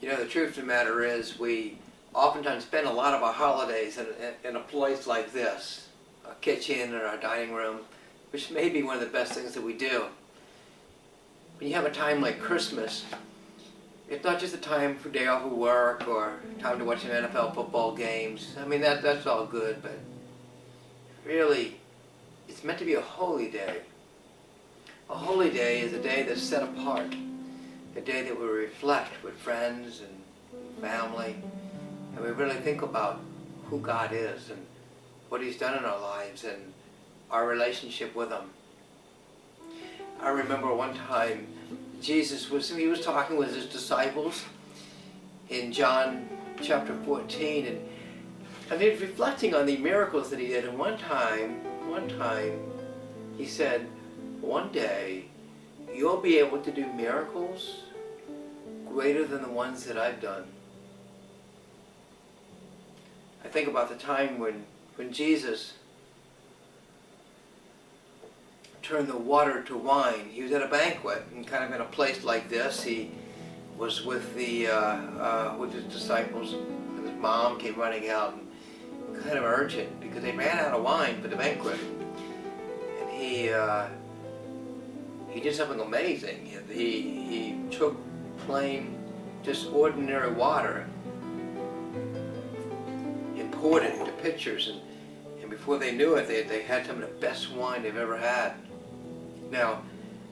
You know, the truth of the matter is we oftentimes spend a lot of our holidays in a place like this, a kitchen or our dining room, which may be one of the best things that we do. When you have a time like Christmas, it's not just a time for day off of work or time to watch some NFL football games. I mean, that's all good, but really, it's meant to be a holy day. A holy day is a day that's set apart, a day that we reflect with friends and family, and we really think about who God is and what He's done in our lives and our relationship with Him. I remember one time Jesus was talking with His disciples in John chapter 14, and He was reflecting on the miracles that He did. And one time He said, one day you'll be able to do miracles greater than the ones that I've done. I think about the time when Jesus turned the water to wine. He was at a banquet, and kind of in a place like this. He was with his disciples, and his mom came running out, and kind of urgent because they ran out of wine for the banquet. And he did something amazing. He took plain, just ordinary water, and poured it into pitchers, and before they knew it, they had some of the best wine they've ever had. Now,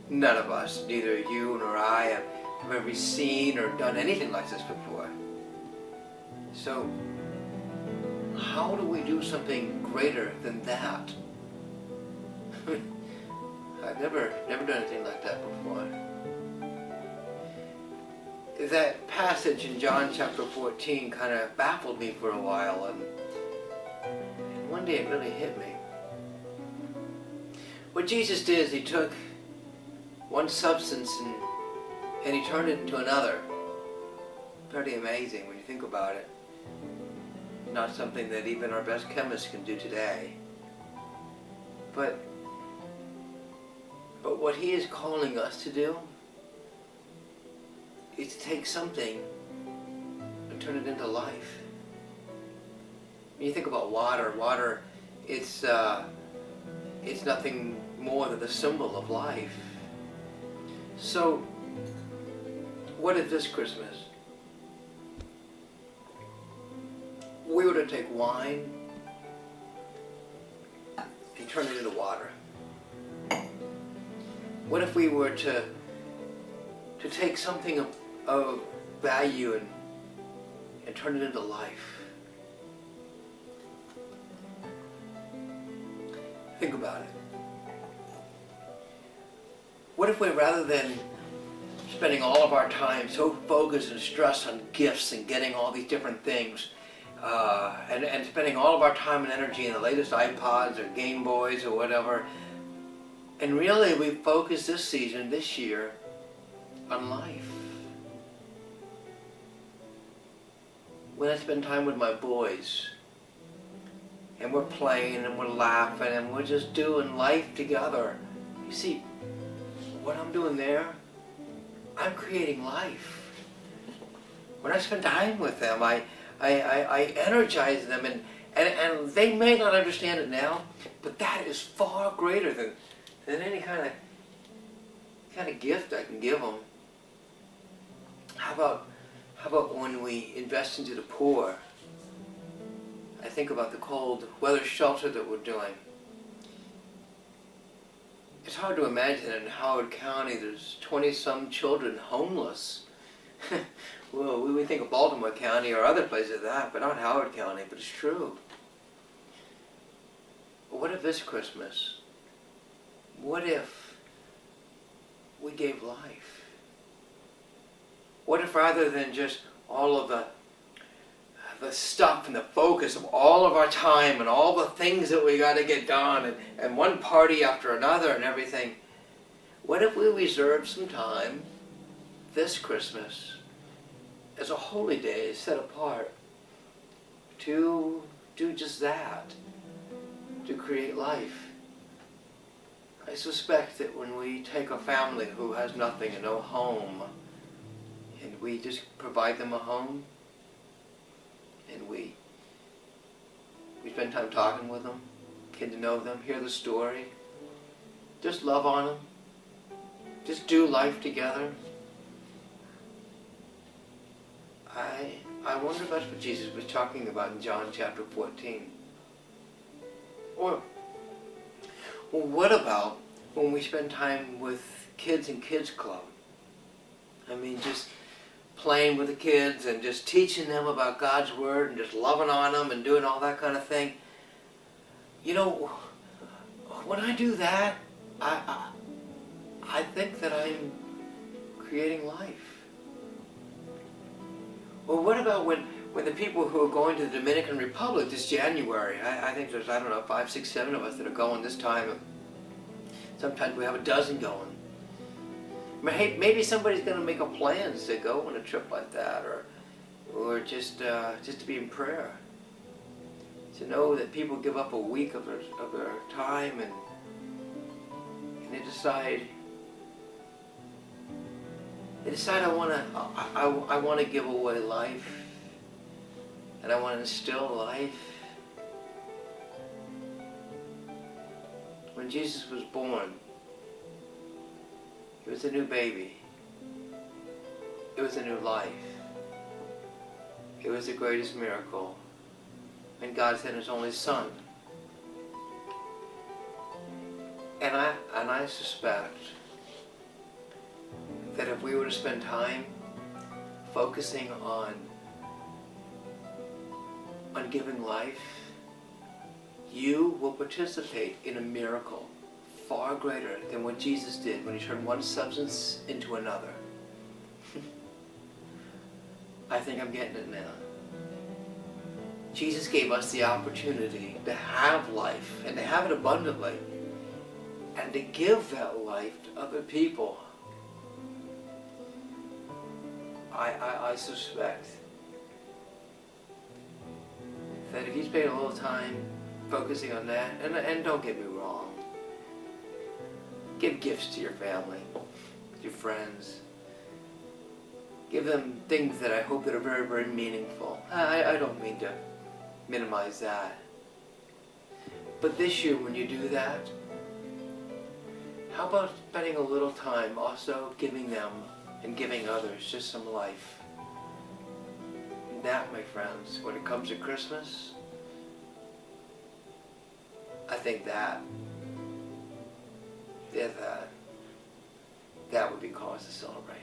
none of us, neither you nor I, have ever seen or done anything like this before. So, how do we do something greater than that? I've never done anything like that before. That passage in John chapter 14 kind of baffled me for a while, and one day it really hit me. What Jesus did is He took one substance and He turned it into another. Pretty amazing when you think about it. Not something that even our best chemists can do today. But what He is calling us to do is to take something and turn it into life. When you think about water, it's nothing more than the symbol of life. So, what if this Christmas we were to take wine and turn it into water? What if we were to take something of value and turn it into life? Think about it. What if we, rather than spending all of our time so focused and stressed on gifts and getting all these different things, and spending all of our time and energy in the latest iPods or Game Boys or whatever, and really we focus this season, this year, on life? When I spend time with my boys, and we're playing and we're laughing and we're just doing life together. You see, what I'm doing there, I'm creating life. When I spend time with them, I energize them, and they may not understand it now, but that is far greater than any kind of gift I can give them. How about when we invest into the poor? I think about the cold weather shelter that we're doing. It's hard to imagine in Howard County there's 20-some children homeless. Well, we think of Baltimore County or other places like that, but not Howard County, but it's true. But what if this Christmas, what if we gave life? What if rather than just all of the stuff and the focus of all of our time and all the things that we got to get done and one party after another and everything, what if we reserved some time this Christmas as a holy day set apart to do just that, to create life? I suspect that when we take a family who has nothing and no home And we just provide them a home, and we spend time talking with them, get to know them, hear the story, just love on them, just do life together. I wonder if that's what Jesus was talking about in John chapter 14. Or, well, what about when we spend time with kids in kids club? I mean, just playing with the kids and just teaching them about God's Word and just loving on them and doing all that kind of thing. You know, when I do that, I think that I'm creating life. Well, what about when the people who are going to the Dominican Republic this January? I think there's, I don't know, 5, 6, 7 of us that are going this time. Sometimes we have a dozen going. Maybe somebody's going to make a plan to go on a trip like that, or just to be in prayer. To know that people give up a week of their time and they decide I want to give away life, and I want to instill life. When Jesus was born, it was a new baby. It was a new life. It was the greatest miracle. And God sent His only Son. And I suspect that if we were to spend time focusing on giving life, you will participate in a miracle far greater than what Jesus did when He turned one substance into another. I think I'm getting it now. Jesus gave us the opportunity to have life and to have it abundantly and to give that life to other people. I suspect that if you spend a little time focusing on that, and don't get me wrong, give gifts to your family, your friends. Give them things that I hope that are very, very meaningful. I don't mean to minimize that. But this year when you do that, how about spending a little time also giving them and giving others just some life? And that, my friends, when it comes to Christmas, I think that would be cause to celebrate.